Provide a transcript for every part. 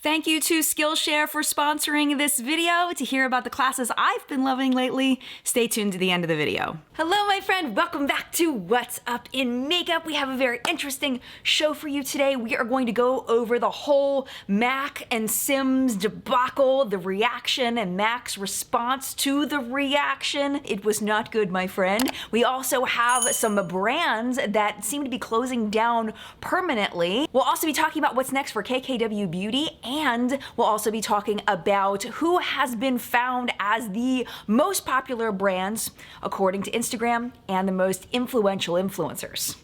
Thank you to Skillshare for sponsoring this video. To hear about the classes I've been loving lately, stay tuned to the end of the video. Hello, my friend. Welcome back to What's Up in Makeup. We have a very interesting show for you today. We are going to go over the whole Mac and Sims debacle, the reaction and Mac's response to the reaction. It was not good, my friend. We also have some brands that seem to be closing down permanently. We'll also be talking about what's next for KKW Beauty, and we'll also be talking about who has been found as the most popular brands according to Instagram and the most influential influencers.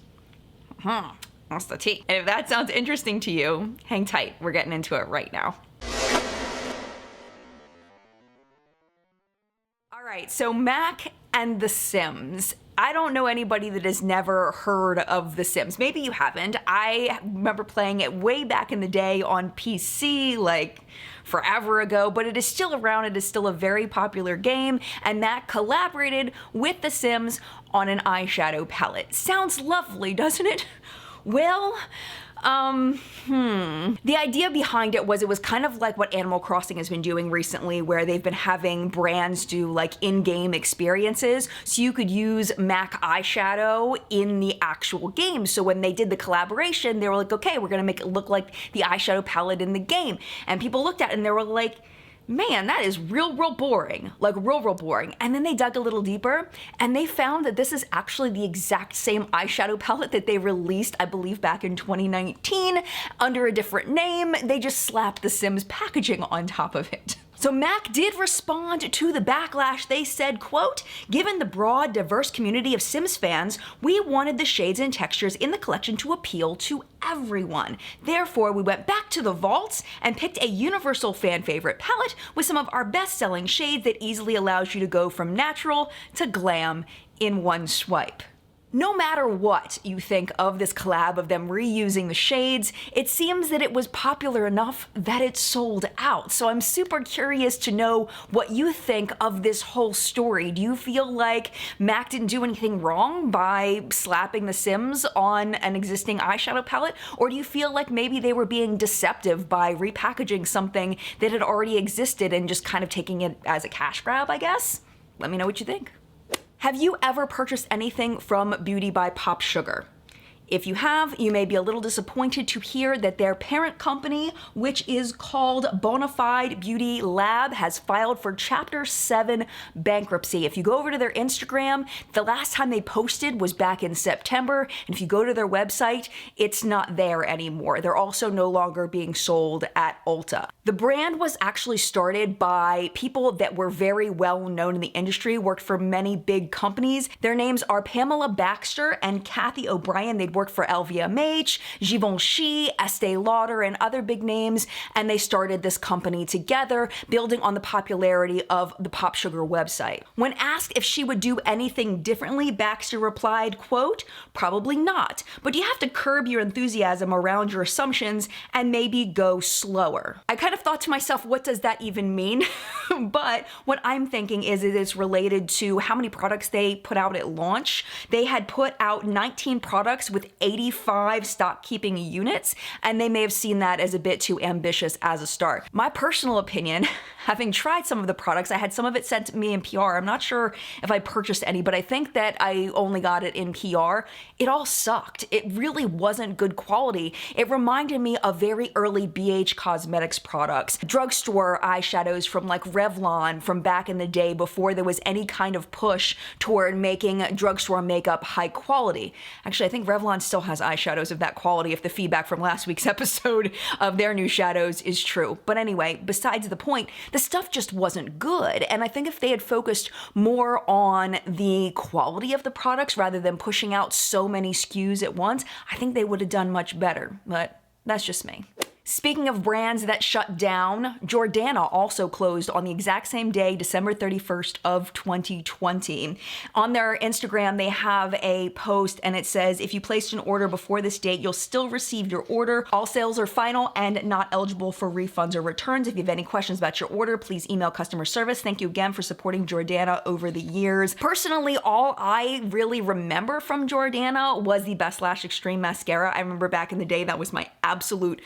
That's the tea. And if that sounds interesting to you, hang tight. We're getting into it right now. All right, so Mac and The Sims. I don't know anybody that has never heard of The Sims. Maybe you haven't. I remember playing it way back in the day on PC, like forever ago, but it is still around. It is still a very popular game, and Mac collaborated with The Sims on an eyeshadow palette. Sounds lovely, doesn't it? Well, the idea behind it was kind of like what Animal Crossing has been doing recently, where they've been having brands do like in-game experiences, so you could use Mac eyeshadow in the actual game. So when they did the collaboration, they were like, okay, we're gonna make it look like the eyeshadow palette in the game. And people looked at it and they were like, man, that is real boring, like real boring. And then they dug a little deeper and they found that this is actually the exact same eyeshadow palette that they released, I believe, back in 2019 under a different name. They just slapped The Sims packaging on top of it. So Mac did respond to the backlash. They said, quote, "Given the broad, diverse community of Sims fans, we wanted the shades and textures in the collection to appeal to everyone. Therefore, we went back to the vaults and picked a universal fan favorite palette with some of our best-selling shades that easily allows you to go from natural to glam in one swipe." No matter what you think of this collab of them reusing the shades, it seems that it was popular enough that it sold out. So I'm super curious to know what you think of this whole story. Do you feel like Mac didn't do anything wrong by slapping The Sims on an existing eyeshadow palette? Or do you feel like maybe they were being deceptive by repackaging something that had already existed and just kind of taking it as a cash grab, I guess? Let me know what you think. Have you ever purchased anything from Beauty by Pop Sugar? If you have, you may be a little disappointed to hear that their parent company, which is called Bonafide Beauty Lab, has filed for Chapter 7 bankruptcy. If you go over to their Instagram, the last time they posted was back in September, and if you go to their website, it's not there anymore. They're also no longer being sold at Ulta. The brand was actually started by people that were very well known in the industry, worked for many big companies. Their names are Pamela Baxter and Kathy O'Brien. They'd worked for LVMH, Givenchy, Estee Lauder, and other big names, and they started this company together, building on the popularity of the Pop Sugar website. When asked if she would do anything differently, Baxter replied, quote, "Probably not, but you have to curb your enthusiasm around your assumptions and maybe go slower." I kind of thought to myself, what does that even mean? But what I'm thinking is it is related to how many products they put out at launch. They had put out 19 products with 85 stock keeping units, and they may have seen that as a bit too ambitious as a start. My personal opinion, having tried some of the products, I had some of it sent to me in PR. I'm not sure if I purchased any, but I think that I only got it in PR. It all sucked. It really wasn't good quality. It reminded me of very early BH Cosmetics products, drugstore eyeshadows from like Revlon from back in the day before there was any kind of push toward making drugstore makeup high quality. Actually, I think Revlon still has eyeshadows of that quality if the feedback from last week's episode of their new shadows is true. But anyway, besides the point, the stuff just wasn't good. And I think if they had focused more on the quality of the products rather than pushing out so many SKUs at once, I think they would have done much better. But that's just me. Speaking of brands that shut down, Jordana also closed on the exact same day, December 31st of 2020. On their Instagram, they have a post and it says, "If you placed an order before this date, you'll still receive your order. All sales are final and not eligible for refunds or returns. If you have any questions about your order, please email customer service. Thank you again for supporting Jordana over the years." Personally, all I really remember from Jordana was the Best Lash Extreme Mascara. I remember back in the day, that was my absolute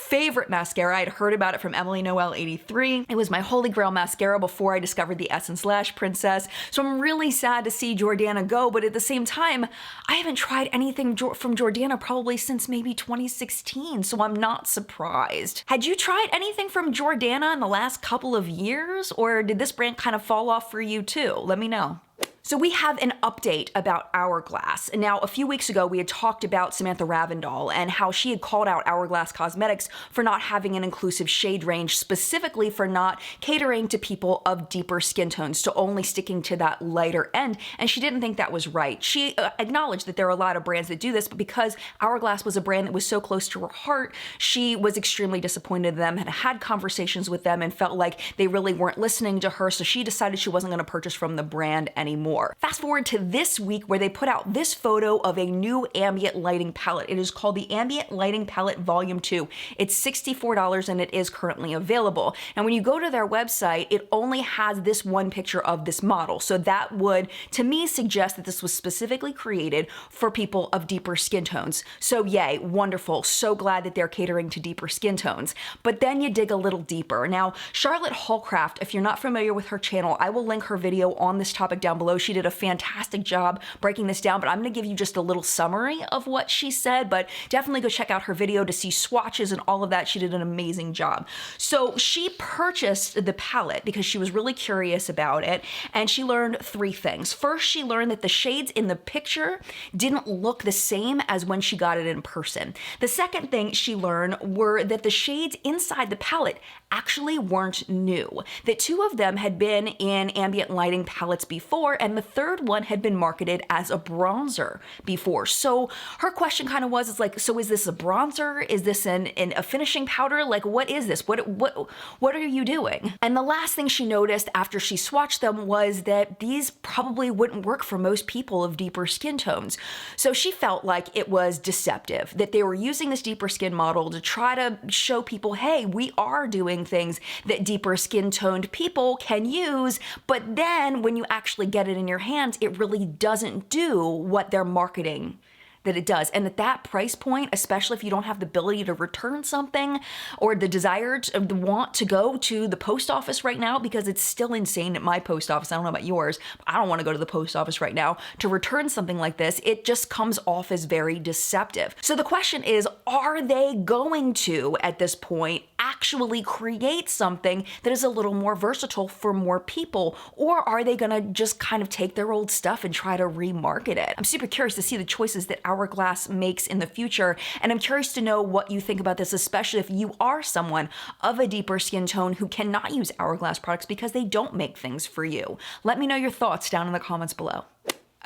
favorite mascara. I'd heard about it from Emily Noel 83. It was my holy grail mascara before I discovered the Essence Lash Princess. So I'm really sad to see Jordana go, but at the same time, I haven't tried anything from Jordana probably since maybe 2016, so I'm not surprised. Had you tried anything from Jordana in the last couple of years, or did this brand kind of fall off for you too? Let me know. So we have an update about Hourglass. Now, a few weeks ago, we had talked about Samantha Ravindal and how she had called out Hourglass Cosmetics for not having an inclusive shade range, specifically for not catering to people of deeper skin tones, to only sticking to that lighter end, and she didn't think that was right. She acknowledged that there are a lot of brands that do this, but because Hourglass was a brand that was so close to her heart, she was extremely disappointed in them, and had conversations with them and felt like they really weren't listening to her, so she decided she wasn't going to purchase from the brand anymore. Fast forward to this week where they put out this photo of a new ambient lighting palette. It is called the Ambient Lighting Palette Volume 2. It's $64 and it is currently available. And when you go to their website, it only has this one picture of this model. So that would, to me, suggest that this was specifically created for people of deeper skin tones. So yay, wonderful. So glad that they're catering to deeper skin tones. But then you dig a little deeper. Now, Charlotte Hallcraft, if you're not familiar with her channel, I will link her video on this topic down below. She did a fantastic job breaking this down, but I'm going to give you just a little summary of what she said, but definitely go check out her video to see swatches and all of that. She did an amazing job. So she purchased the palette because she was really curious about it, and she learned three things. First, she learned that the shades in the picture didn't look the same as when she got it in person. The second thing she learned were that the shades inside the palette actually weren't new, that two of them had been in ambient lighting palettes before, and the third one had been marketed as a bronzer before. So her question kind of was, it's like, so is this a bronzer? Is this a finishing powder? Like, what is this? What are you doing? And the last thing she noticed after she swatched them was that these probably wouldn't work for most people of deeper skin tones. So she felt like it was deceptive, that they were using this deeper skin model to try to show people, hey, we are doing things that deeper skin toned people can use, but then when you actually get it in your hands, it really doesn't do what they're marketing that it does. And at that price point, especially if you don't have the ability to return something or the desire to the want to go to the post office right now, because it's still insane at my post office. I don't know about yours, but I don't want to go to the post office right now to return something like this. It just comes off as very deceptive. So the question is, are they going to, at this point, actually create something that is a little more versatile for more people? Or are they going to just kind of take their old stuff and try to remarket it? I'm super curious to see the choices that Hourglass makes in the future, and I'm curious to know what you think about this, especially if you are someone of a deeper skin tone who cannot use Hourglass products because they don't make things for you. Let me know your thoughts down in the comments below.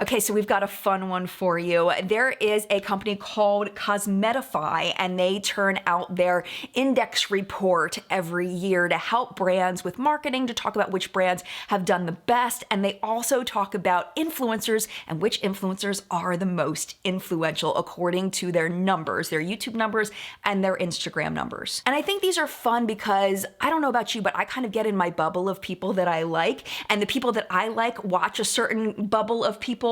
Okay, so we've got a fun one for you. There is a company called Cosmetify, and they turn out their index report every year to help brands with marketing, to talk about which brands have done the best, and they also talk about influencers and which influencers are the most influential according to their numbers, their YouTube numbers and their Instagram numbers. And I think these are fun because, I don't know about you, but I kind of get in my bubble of people that I like, and the people that I like watch a certain bubble of people.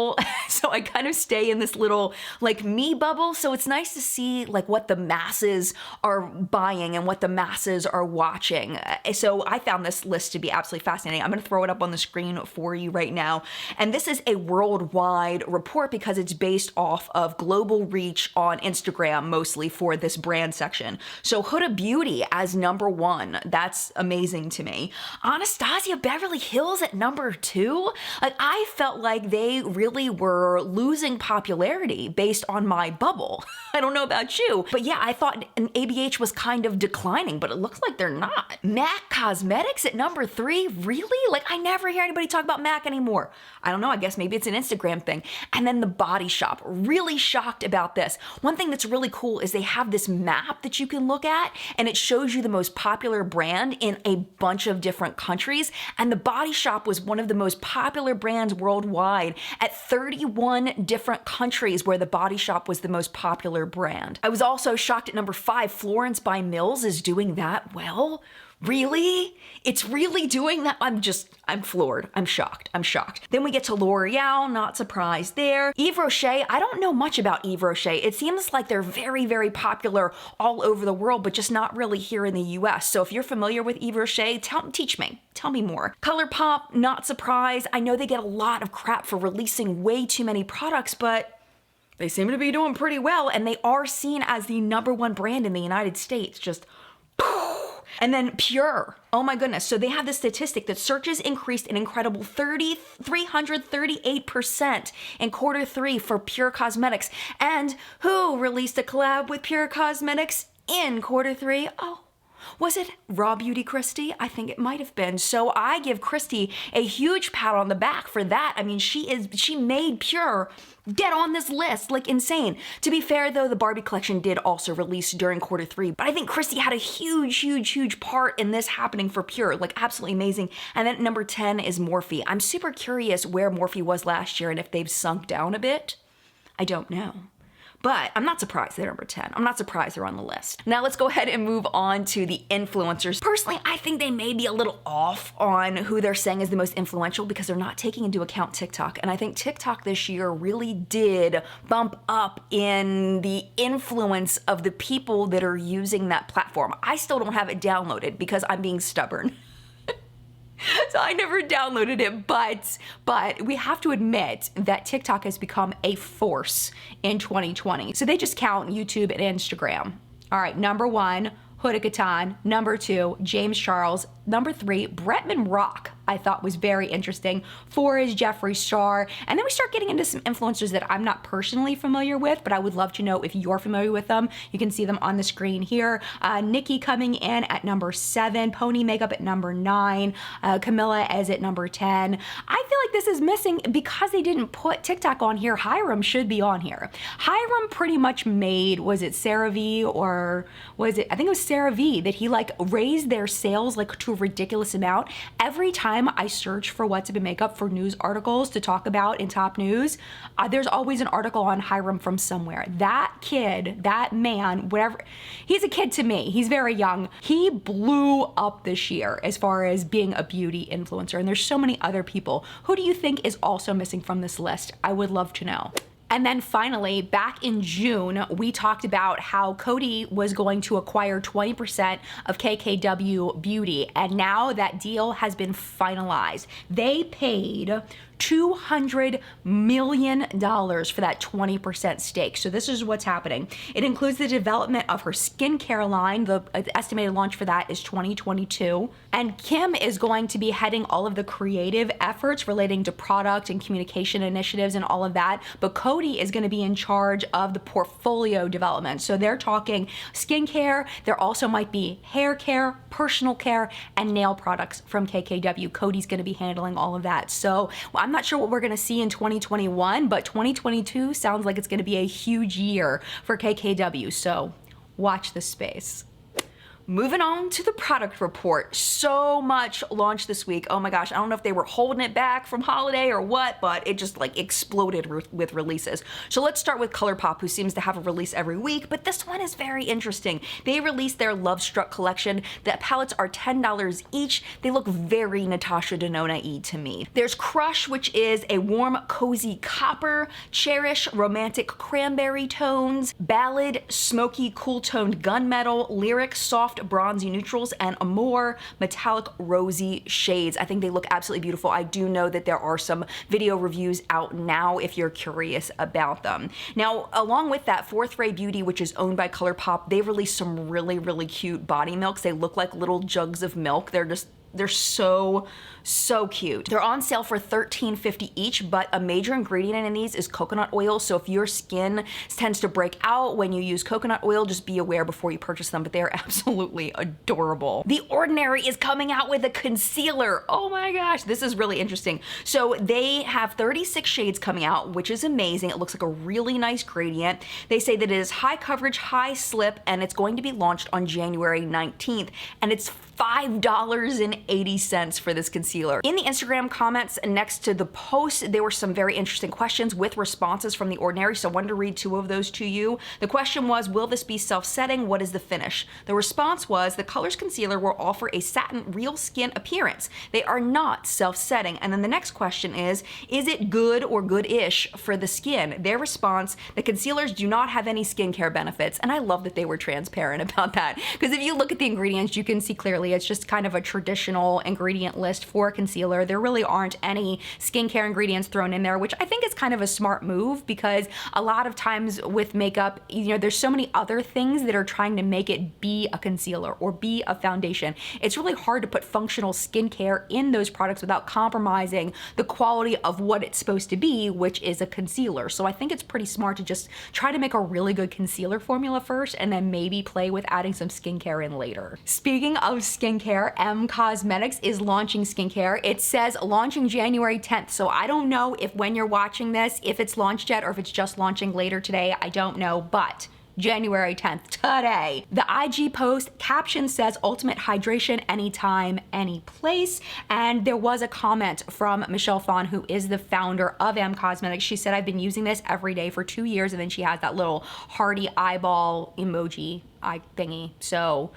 So I kind of stay in this little like me bubble. So it's nice to see like what the masses are buying and what the masses are watching. So I found this list to be absolutely fascinating. I'm going to throw it up on the screen for you right now. And this is a worldwide report because it's based off of global reach on Instagram, mostly for this brand section. So Huda Beauty as #1. That's amazing to me. Anastasia Beverly Hills at #2. Like, I felt like they really were losing popularity based on my bubble. I don't know about you, but yeah, I thought an ABH was kind of declining, but it looks like they're not. MAC Cosmetics at #3, really? Like, I never hear anybody talk about MAC anymore. I don't know, I guess maybe it's an Instagram thing. And then The Body Shop, really shocked about this. One thing that's really cool is they have this map that you can look at, and it shows you the most popular brand in a bunch of different countries, and The Body Shop was one of the most popular brands worldwide at at 31 different countries where the Body Shop was the most popular brand. I was also shocked at number 5, Florence by Mills is doing that well. Really? It's really doing that? I'm floored. I'm shocked. Then we get to L'Oreal, not surprised there. Yves Rocher, I don't know much about Yves Rocher. It seems like they're very, very popular all over the world, but just not really here in the US. So if you're familiar with Yves Rocher, teach me. Tell me more. ColourPop, not surprised. I know they get a lot of crap for releasing way too many products, but they seem to be doing pretty well, and they are seen as the #1 brand in the United States. Just and then Pure, oh my goodness. So they have this statistic that searches increased an incredible 338% in Q3 for Pure Cosmetics. And who released a collab with Pure Cosmetics in Q3? Oh, was it Raw Beauty Christie? I think it might have been. So I give Christie a huge pat on the back for that. I mean, she made Pure get on this list, like insane. To be fair though, the Barbie collection did also release during Q3, but I think Christie had a huge part in this happening for Pure, like absolutely amazing. And then number 10 is Morphe. I'm super curious where Morphe was last year and if they've sunk down a bit. I don't know. But I'm not surprised they're number 10. I'm not surprised they're on the list. Now let's go ahead and move on to the influencers. Personally, I think they may be a little off on who they're saying is the most influential because they're not taking into account TikTok. And I think TikTok this year really did bump up in the influence of the people that are using that platform. I still don't have it downloaded because I'm being stubborn. So I never downloaded it, but we have to admit that TikTok has become a force in 2020. So they just count YouTube and Instagram. All right, number 1, Huda Kattan. Number 2, James Charles. Number 3, Bretman Rock, I thought was very interesting. 4 is Jeffree Star. And then we start getting into some influencers that I'm not personally familiar with, but I would love to know if you're familiar with them. You can see them on the screen here. Nikki coming in at number 7, Pony Makeup at number 9, Camilla is at number 10. I feel like this is missing because they didn't put TikTok on here. Hyram should be on here. Hyram pretty much made, was it CeraVe or was it, I think it was CeraVe, that he like raised their sales like to a ridiculous amount. Every time I search for what's up in makeup for news articles to talk about in top news, there's always an article on Hyram from somewhere. That kid, that man, whatever, he's a kid to me. He's very young. He blew up this year as far as being a beauty influencer. And there's so many other people. Who do you think is also missing from this list? I would love to know. And then finally, back in June, we talked about how Coty was going to acquire 20% of KKW Beauty, and now that deal has been finalized. They paid $200 million for that 20% stake. So this is what's happening. It includes the development of her skincare line. The estimated launch for that is 2022. And Kim is going to be heading all of the creative efforts relating to product and communication initiatives and all of that. But Coty is going to be in charge of the portfolio development. So they're talking skincare. There also might be hair care, personal care, and nail products from KKW. Coty's going to be handling all of that. So I'm not sure what we're going to see in 2021, but 2022 sounds like it's going to be a huge year for KKW. So watch this space. Moving on to the product report. So much launched this week. Oh my gosh, I don't know if they were holding it back from holiday or what, but it just like exploded with releases. So let's start with ColourPop, who seems to have a release every week, but this one is very interesting. They released their Love Struck collection. The palettes are $10 each. They look very Natasha Denona-y to me. There's Crush, which is a warm, cozy copper, Cherish, romantic cranberry tones, Ballad, smoky, cool-toned gunmetal, Lyric, soft, bronzy neutrals, and Amore, metallic rosy shades. I think they look absolutely beautiful. I do know that there are some video reviews out now if you're curious about them. Now, along with that, Fourth Ray Beauty, which is owned by ColourPop, they released some really cute body milks. They look like little jugs of milk. They're so cute. They're on sale for $13.50 each, but a major ingredient in these is coconut oil. So if your skin tends to break out when you use coconut oil, just be aware before you purchase them, but they're absolutely adorable. The Ordinary is coming out with a concealer. Oh my gosh, this is really interesting. So they have 36 shades coming out, which is amazing. It looks like a really nice gradient. They say that it is high coverage, high slip, and it's going to be launched on January 19th, and it's $5.80. $2.80 for this concealer. In the Instagram comments next to the post, there were some very interesting questions with responses from The Ordinary, so I wanted to read two of those to you. The question was, will this be self-setting? What is the finish? The response was, the Colors Concealer will offer a satin real skin appearance. They are not self-setting. And then the next question is it good or good-ish for the skin? Their response, the concealers do not have any skincare benefits. And I love that they were transparent about that, because if you look at the ingredients, you can see clearly it's just kind of a traditional ingredient list for a concealer. There really aren't any skincare ingredients thrown in there, which I think is kind of a smart move, because a lot of times with makeup, you know, there's so many other things that are trying to make it be a concealer or be a foundation. It's really hard to put functional skincare in those products without compromising the quality of what it's supposed to be, which is a concealer. So I think it's pretty smart to just try to make a really good concealer formula first and then maybe play with adding some skincare in later. Speaking of skincare, Cosmetics is launching skincare. It says launching January 10th. So I don't know if when you're watching this, if it's launched yet or if it's just launching later today. I don't know, but January 10th, today. The IG post caption says ultimate hydration anytime, any place. And there was a comment from Michelle Phan, who is the founder of Cosmetics. She said, I've been using this every day for 2 years. And then she has that little hearty eyeball emoji eye thingy. So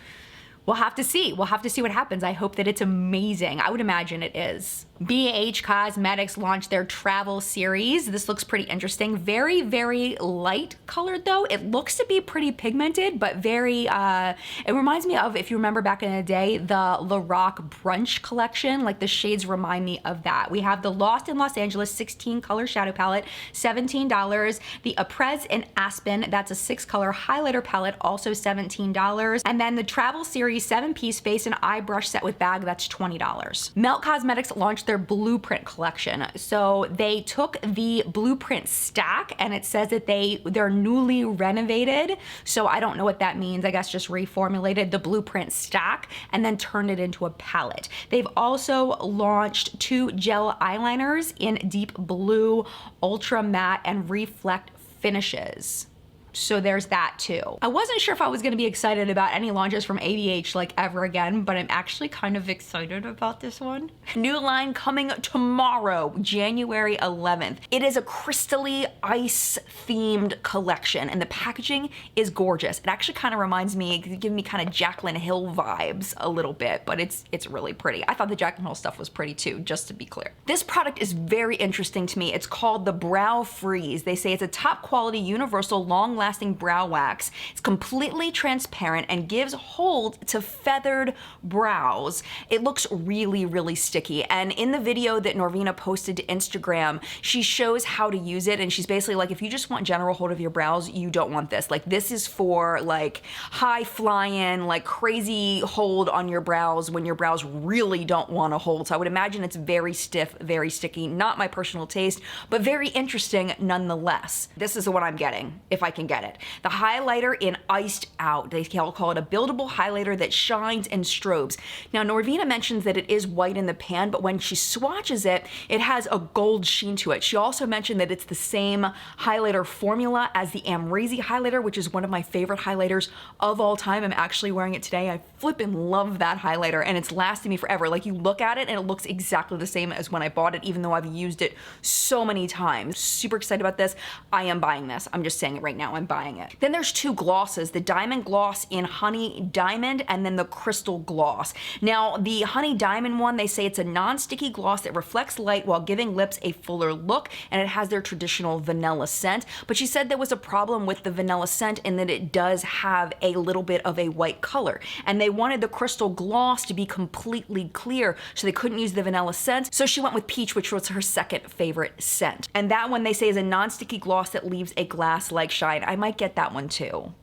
we'll have to see. We'll have to see what happens. I hope that it's amazing. I would imagine it is. BH Cosmetics launched their travel series. This looks pretty interesting. Very, very light colored though. It looks to be pretty pigmented, but very, it reminds me of, if you remember back in the day, the La Rock Brunch collection. Like the shades remind me of that. We have the Lost in Los Angeles 16 color shadow palette, $17. The Aprez in Aspen, that's a 6 color highlighter palette, also $17. And then the travel series 7-piece face and eye brush set with bag, that's $20. Melt Cosmetics launched their Blueprint collection. So they took the Blueprint stack, and it says that they're newly renovated. So I don't know what that means. I guess just reformulated the Blueprint stack and then turned it into a palette. They've also launched 2 gel eyeliners in deep blue, ultra matte, and reflect finishes. So there's that too. I wasn't sure if I was gonna be excited about any launches from ABH like ever again, but I'm actually kind of excited about this one. New line coming tomorrow, January 11th. It is a crystally ice themed collection and the packaging is gorgeous. It actually kind of reminds me, giving me kind of Jaclyn Hill vibes a little bit, but it's really pretty. I thought the Jaclyn Hill stuff was pretty too, just to be clear. This product is very interesting to me. It's called the Brow Freeze. They say it's a top quality universal long-lasting brow wax. It's completely transparent and gives hold to feathered brows. It looks really, really sticky. And in the video that Norvina posted to Instagram, she shows how to use it. And she's basically like, if you just want general hold of your brows, you don't want this. Like, this is for like high flying, like crazy hold on your brows when your brows really don't want to hold. So I would imagine it's very stiff, very sticky. Not my personal taste, but very interesting nonetheless. This is the one I'm getting, if I can get it. The highlighter in Iced Out. They call it a buildable highlighter that shines and strobes. Now, Norvina mentions that it is white in the pan, but when she swatches it, it has a gold sheen to it. She also mentioned that it's the same highlighter formula as the Amrezy highlighter, which is one of my favorite highlighters of all time. I'm actually wearing it today. I flippin' love that highlighter, and it's lasted me forever. Like, you look at it and it looks exactly the same as when I bought it, even though I've used it so many times. Super excited about this. I am buying this. I'm just saying it right now. I'm buying it. Then there's 2 glosses, the Diamond Gloss in Honey Diamond and then the Crystal Gloss. Now, the Honey Diamond one, they say it's a non-sticky gloss that reflects light while giving lips a fuller look, and it has their traditional vanilla scent. But she said there was a problem with the vanilla scent in that it does have a little bit of a white color, and they wanted the Crystal Gloss to be completely clear, so they couldn't use the vanilla scent. So she went with Peach, which was her second favorite scent. And that one, they say, is a non-sticky gloss that leaves a glass-like shine. I might get that one too.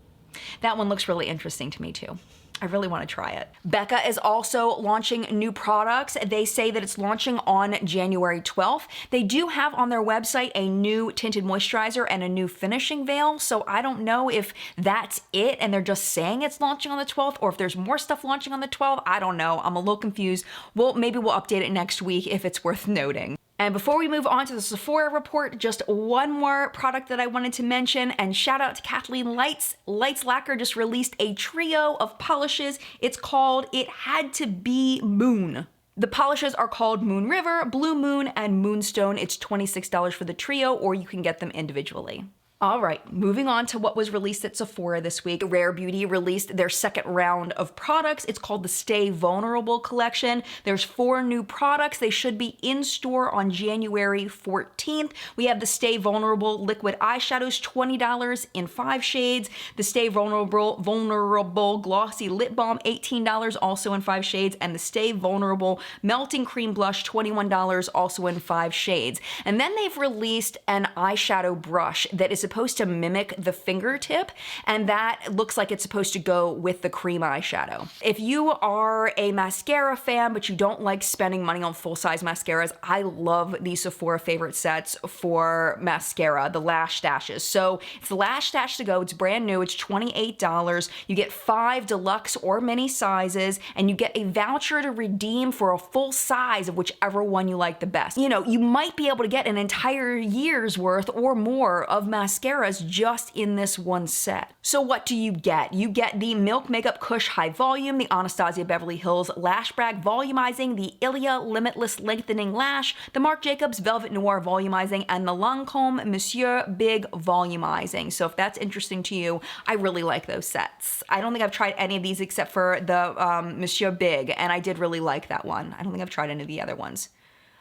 That one looks really interesting to me too. I really want to try it. Becca is also launching new products. They say that it's launching on January 12th. They do have on their website a new tinted moisturizer and a new finishing veil. So I don't know if that's it and they're just saying it's launching on the 12th, or if there's more stuff launching on the 12th. I don't know. I'm a little confused. Well, maybe we'll update it next week if it's worth noting. And before we move on to the Sephora report, just one more product that I wanted to mention, and shout out to Kathleen Lights. Lights Lacquer just released a trio of polishes. It's called It Had to Be Moon. The polishes are called Moon River, Blue Moon, and Moonstone. It's $26 for the trio, or you can get them individually. All right, moving on to what was released at Sephora this week. Rare Beauty released their second round of products. It's called the Stay Vulnerable collection. There's 4 new products. They should be in store on January 14th. We have the Stay Vulnerable liquid eyeshadows, $20 in 5 shades. The Stay Vulnerable glossy lip balm, $18, also in 5 shades. And the Stay Vulnerable melting cream blush, $21, also in 5 shades. And then they've released an eyeshadow brush that is supposed to mimic the fingertip, and that looks like it's supposed to go with the cream eyeshadow. If you are a mascara fan but you don't like spending money on full-size mascaras, I love these Sephora favorite sets for mascara, the Lash Stashes. So it's the Lash Stash to go. It's brand new. It's $28. You get 5 deluxe or mini sizes, and you get a voucher to redeem for a full size of whichever one you like the best. You know, you might be able to get an entire year's worth or more of mascaras just in this one set. So what do you get? You get the Milk Makeup Kush High Volume, the Anastasia Beverly Hills Lash Brag Volumizing, the Ilia Limitless Lengthening Lash, the Marc Jacobs Velvet Noir Volumizing, and the Lancome Monsieur Big Volumizing. So if that's interesting to you, I really like those sets. I don't think I've tried any of these except for the Monsieur Big, and I did really like that one. I don't think I've tried any of the other ones.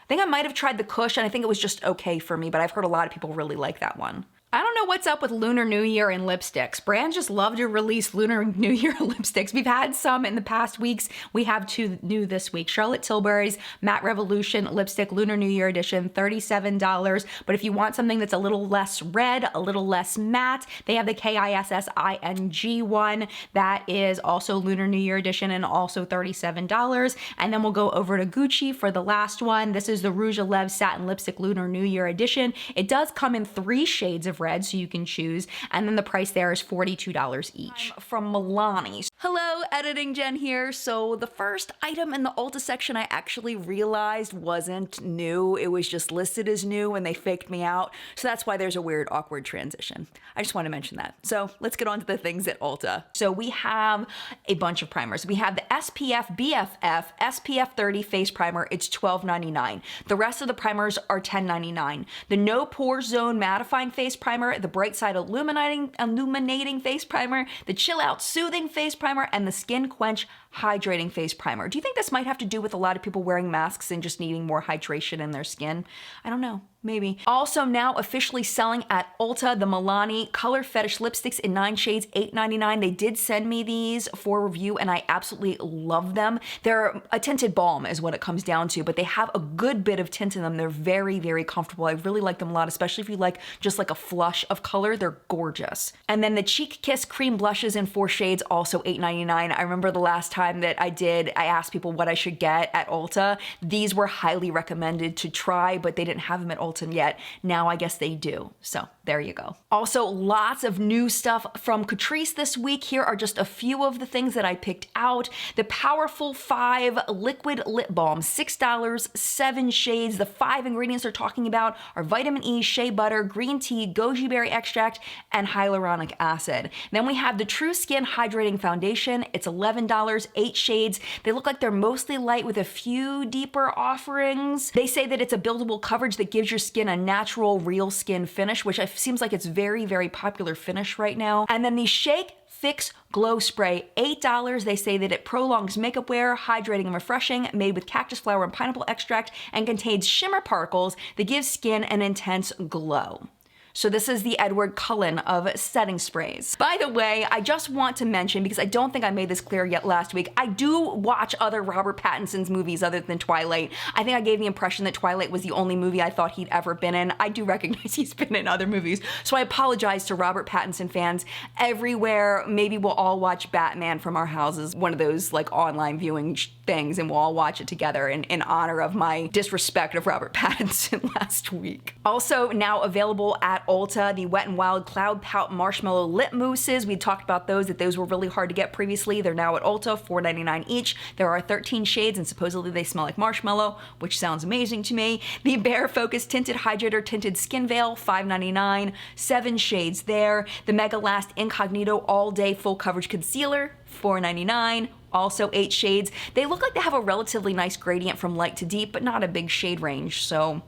I think I might have tried the Kush, and I think it was just okay for me, but I've heard a lot of people really like that one. I don't know what's up with Lunar New Year and lipsticks. Brands just love to release Lunar New Year lipsticks. We've had some in the past weeks. We have 2 new this week. Charlotte Tilbury's Matte Revolution lipstick, Lunar New Year edition, $37. But if you want something that's a little less red, a little less matte, they have the KISSING one. That is also Lunar New Year edition and also $37. And then we'll go over to Gucci for the last one. This is the Rouge à Lèvres Satin Lipstick Lunar New Year edition. It does come in 3 shades of red, so you can choose, and then the price there is $42 each. From Milani. Hello, Editing Jen here. So the first item in the Ulta section I actually realized wasn't new. It was just listed as new and they faked me out. So that's why there's a weird, awkward transition. I just want to mention that. So let's get on to the things at Ulta. So we have a bunch of primers. We have the SPF BFF SPF 30 face primer. It's $12.99. The rest of the primers are $10.99. The No Pore Zone mattifying face primer, the Bright Side illuminating face primer, the Chill Out soothing face primer, and the Skin Quench hydrating face primer. Do you think this might have to do with a lot of people wearing masks and just needing more hydration in their skin? I don't know. Maybe. Also now officially selling at Ulta, the Milani Color Fetish lipsticks in 9 shades, $8.99. They did send me these for review and I absolutely love them. They're a tinted balm is what it comes down to, but they have a good bit of tint in them. They're very, very comfortable. I really like them a lot, especially if you like just like a flush of color. They're gorgeous. And then the Cheek Kiss cream blushes in 4 shades, also $8.99. I remember the last time that I asked people what I should get at Ulta. These were highly recommended to try, but they didn't have them at Ulta yet. Now I guess they do. So there you go. Also, lots of new stuff from Catrice this week. Here are just a few of the things that I picked out. The Powerful 5 Liquid Lip Balm, $6, 7 shades. The 5 ingredients they're talking about are vitamin E, shea butter, green tea, goji berry extract, and hyaluronic acid. Then we have the True Skin Hydrating Foundation. It's $11, 8 shades. They look like they're mostly light with a few deeper offerings. They say that it's a buildable coverage that gives your skin a natural, real skin finish, which seems like it's very, very popular finish right now. And then the Shake Fix Glow Spray, $8. They say that it prolongs makeup wear, hydrating and refreshing, made with cactus flower and pineapple extract, and contains shimmer particles that give skin an intense glow. So this is the Edward Cullen of setting sprays. By the way, I just want to mention, because I don't think I made this clear yet last week, I do watch other Robert Pattinson's movies other than Twilight. I think I gave the impression that Twilight was the only movie I thought he'd ever been in. I do recognize he's been in other movies, so I apologize to Robert Pattinson fans everywhere. Maybe we'll all watch Batman from our houses, one of those like online viewing things, and we'll all watch it together in honor of my disrespect of Robert Pattinson last week. Also now available at Ulta, the Wet n Wild Cloud Pout Marshmallow Lip Mousses. We talked about those, that those were really hard to get previously. They're now at Ulta, $4.99 each. There are 13 shades and supposedly they smell like marshmallow, which sounds amazing to me. The Bare Focus Tinted Hydrator Tinted Skin Veil, $5.99, 7 shades there. The Mega Last Incognito All Day Full Coverage Concealer, $4.99. Also 8 shades. They look like they have a relatively nice gradient from light to deep, but not a big shade range, so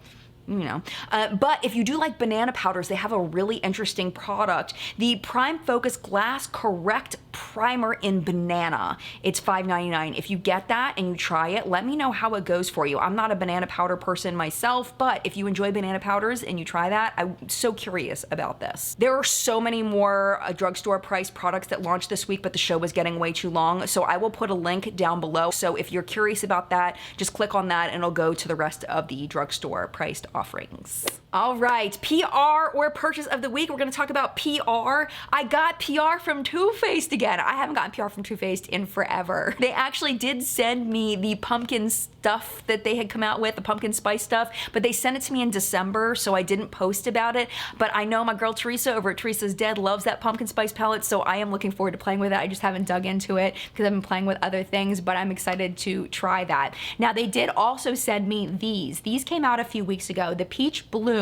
you know. But if you do like banana powders, they have a really interesting product. The Prime Focus Glass Correct Primer in Banana. It's $5.99. If you get that and you try it, let me know how it goes for you. I'm not a banana powder person myself, but if you enjoy banana powders and you try that, I'm so curious about this. There are so many more drugstore price products that launched this week, but the show was getting way too long, so I will put a link down below. So if you're curious about that, just click on that and it'll go to the rest of the drugstore priced offerings. All right, PR or purchase of the week. We're gonna talk about PR. I got PR from Too Faced again. I haven't gotten PR from Too Faced in forever. They actually did send me the pumpkin stuff that they had come out with, the pumpkin spice stuff, but they sent it to me in December, so I didn't post about it. But I know my girl Teresa over at Teresa's Dead loves that pumpkin spice palette, so I am looking forward to playing with it. I just haven't dug into it because I've been playing with other things, but I'm excited to try that. Now, they did also send me these. These came out a few weeks ago, the Peach Bloom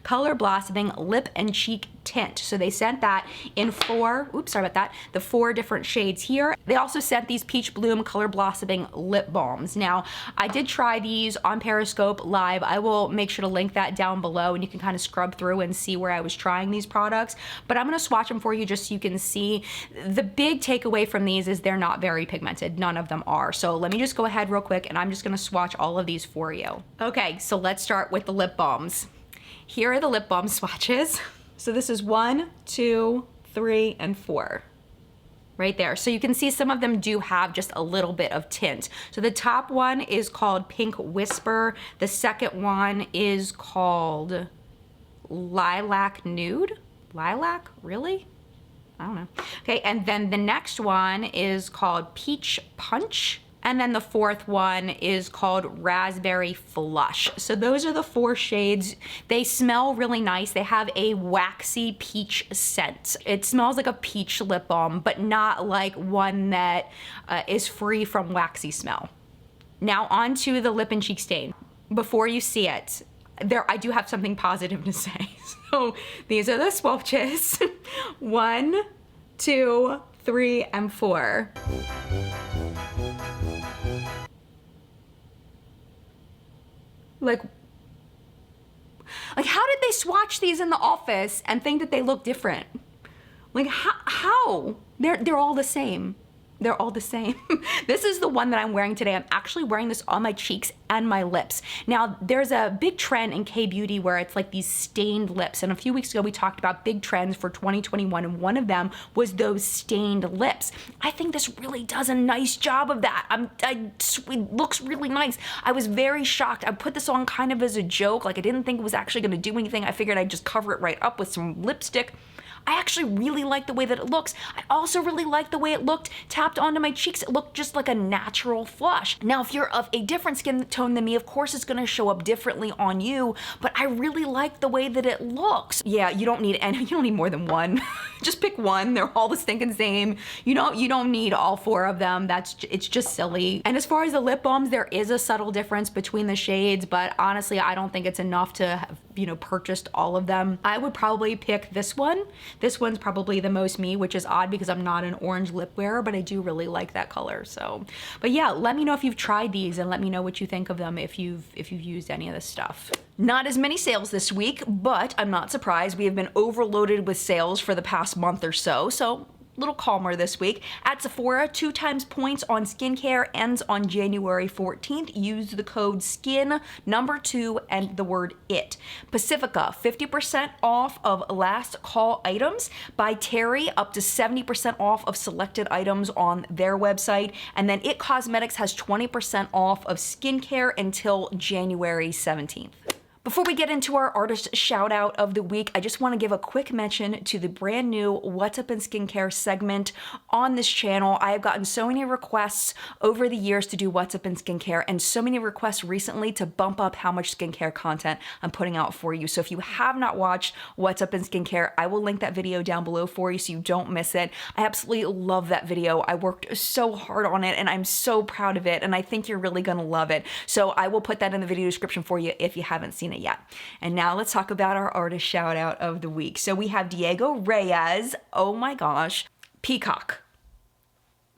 Color Blossoming Lip and Cheek Tint. So they sent that in 4, oops, sorry about that, the 4 different shades here. They also sent these Peach Bloom Color Blossoming Lip Balms. Now, I did try these on Periscope Live. I will make sure to link that down below and you can kind of scrub through and see where I was trying these products. But I'm gonna swatch them for you just so you can see. The big takeaway from these is they're not very pigmented. None of them are. So let me just go ahead real quick and I'm just gonna swatch all of these for you. Okay, so let's start with the lip balms. Here are the lip balm swatches. So this is 1, 2, 3, and 4. Right there. So you can see some of them do have just a little bit of tint. So the top one is called Pink Whisper. The second one is called Lilac Nude. Lilac? Really? I don't know. Okay, and then the next one is called Peach Punch. And then the fourth one is called Raspberry Flush. So those are the 4 shades. They smell really nice. They have a waxy peach scent. It smells like a peach lip balm, but not like one that is free from waxy smell. Now onto the lip and cheek stain. Before you see it, I do have something positive to say. So these are the swatches. 1, 2, 3, and 4. Like how did they swatch these in the office and think that they look different? Like how? They're all the same. They're all the same. This is the one that I'm wearing today. I'm actually wearing this on my cheeks and my lips. Now, there's a big trend in K-beauty where it's like these stained lips. And a few weeks ago, we talked about big trends for 2021, and one of them was those stained lips. I think this really does a nice job of that. It looks really nice. I was very shocked. I put this on kind of as a joke. Like, I didn't think it was actually gonna do anything. I figured I'd just cover it right up with some lipstick. I actually really like the way that it looks. I also really like the way it looked tapped onto my cheeks. It looked just like a natural flush. Now, if you're of a different skin tone than me, of course it's gonna show up differently on you, but I really like the way that it looks. Yeah, you don't need more than one. Just pick one. They're all the stinking same. You don't need all 4 of them. It's just silly. And as far as the lip balms, there is a subtle difference between the shades, but honestly, I don't think it's enough to have, purchased all of them. I would probably pick this one. This one's probably the most me, which is odd because I'm not an orange lip wearer, but I do really like that color. So, but yeah, let me know if you've tried these and let me know what you think of them if you've used any of this stuff. Not as many sales this week, but I'm not surprised. We have been overloaded with sales for the past month or so. So little calmer this week. At Sephora, 2 times points on skincare ends on January 14th. Use the code SKIN2 and the word IT. Pacifica, 50% off of last call items. By Terry, up to 70% off of selected items on their website. And then IT Cosmetics has 20% off of skincare until January 17th. Before we get into our artist shout out of the week, I just want to give a quick mention to the brand new What's Up in Skincare segment on this channel. I have gotten so many requests over the years to do What's Up in Skincare, and so many requests recently to bump up how much skincare content I'm putting out for you. So if you have not watched What's Up in Skincare, I will link that video down below for you so you don't miss it. I absolutely love that video. I worked so hard on it and I'm so proud of it, and I think you're really gonna love it. So I will put that in the video description for you if you haven't seen it yet. And now let's talk about our artist shout out of the week. So we have Diego Reyes. Oh my gosh. Peacock.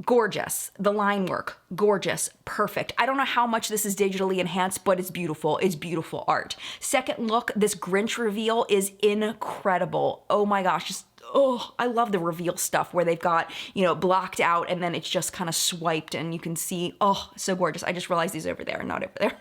Gorgeous. The line work, gorgeous, perfect. I don't know how much this is digitally enhanced, but it's beautiful. It's beautiful art. Second look, this Grinch reveal is incredible. Oh my gosh, just oh, I love the reveal stuff where they've got, you know, blocked out and then it's just kind of swiped and you can see, oh, so gorgeous. I just realized he's over there and not over there.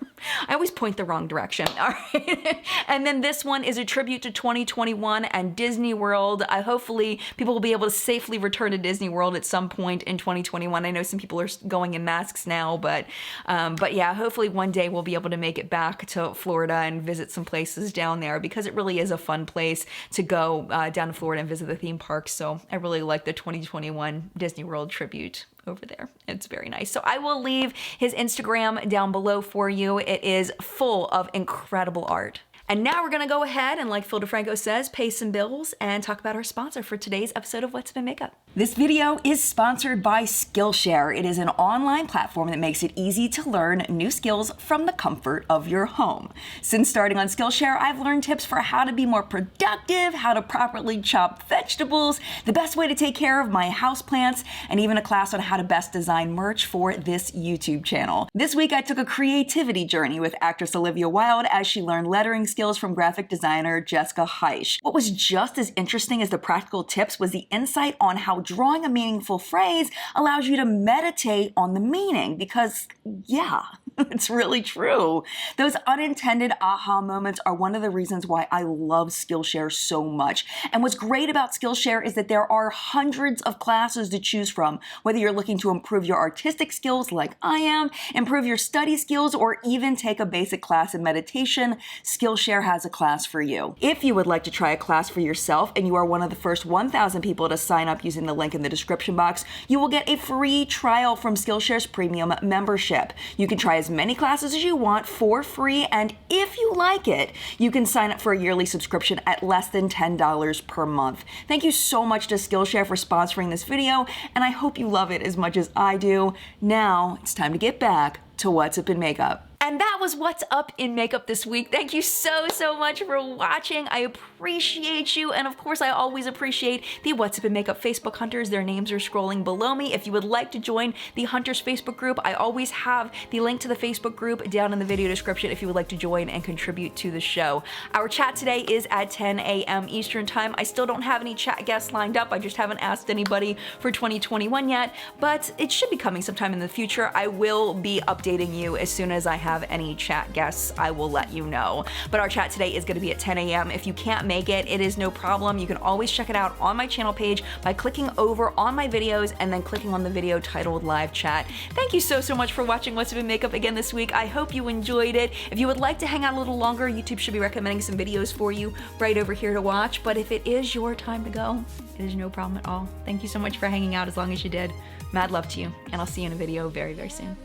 I always point the wrong direction. All right. And then this one is a tribute to 2021 and Disney World. Hopefully people will be able to safely return to Disney World at some point in 2021. I know some people are going in masks now, but yeah, hopefully one day we'll be able to make it back to Florida and visit some places down there, because it really is a fun place to go down to Florida and visit the theme parks. So I really like the 2021 Disney World tribute over there. It's very nice. So I will leave his Instagram down below for you. It is full of incredible art. And now we're gonna go ahead and, like Phil DeFranco says, pay some bills and talk about our sponsor for today's episode of What's Up in Makeup. This video is sponsored by Skillshare. It is an online platform that makes it easy to learn new skills from the comfort of your home. Since starting on Skillshare, I've learned tips for how to be more productive, how to properly chop vegetables, the best way to take care of my houseplants, and even a class on how to best design merch for this YouTube channel. This week, I took a creativity journey with actress Olivia Wilde as she learned lettering skills from graphic designer Jessica Heisch. What was just as interesting as the practical tips was the insight on how drawing a meaningful phrase allows you to meditate on the meaning, because yeah, it's really true. Those unintended aha moments are one of the reasons why I love Skillshare so much. And what's great about Skillshare is that there are hundreds of classes to choose from, whether you're looking to improve your artistic skills like I am, improve your study skills, or even take a basic class in meditation. Skillshare has a class for you. If you would like to try a class for yourself and you are one of the first 1,000 people to sign up using the link in the description box, you will get a free trial from Skillshare's premium membership. You can try as many classes as you want for free, and if you like it, you can sign up for a yearly subscription at less than $10 per month. Thank you so much to Skillshare for sponsoring this video, and I hope you love it as much as I do. Now it's time to get back to What's Up in Makeup. And that was What's Up in Makeup this week. Thank you so much for watching. I appreciate you. And of course, I always appreciate the What's Up in Makeup Facebook Hunters. Their names are scrolling below me. If you would like to join the Hunters Facebook group, I always have the link to the Facebook group down in the video description if you would like to join and contribute to the show. Our chat today is at 10 a.m. Eastern time. I still don't have any chat guests lined up. I just haven't asked anybody for 2021 yet, but it should be coming sometime in the future. I will be updating you as soon as I have any chat guests. I will let you know. But our chat today is going to be at 10 a.m. If you can't make it, it is no problem. You can always check it out on my channel page by clicking over on my videos and then clicking on the video titled Live Chat. Thank you so much for watching What's Up in Makeup again this week. I hope you enjoyed it. If you would like to hang out a little longer, YouTube should be recommending some videos for you right over here to watch. But if it is your time to go, it is no problem at all. Thank you so much for hanging out as long as you did. Mad love to you, and I'll see you in a video very soon.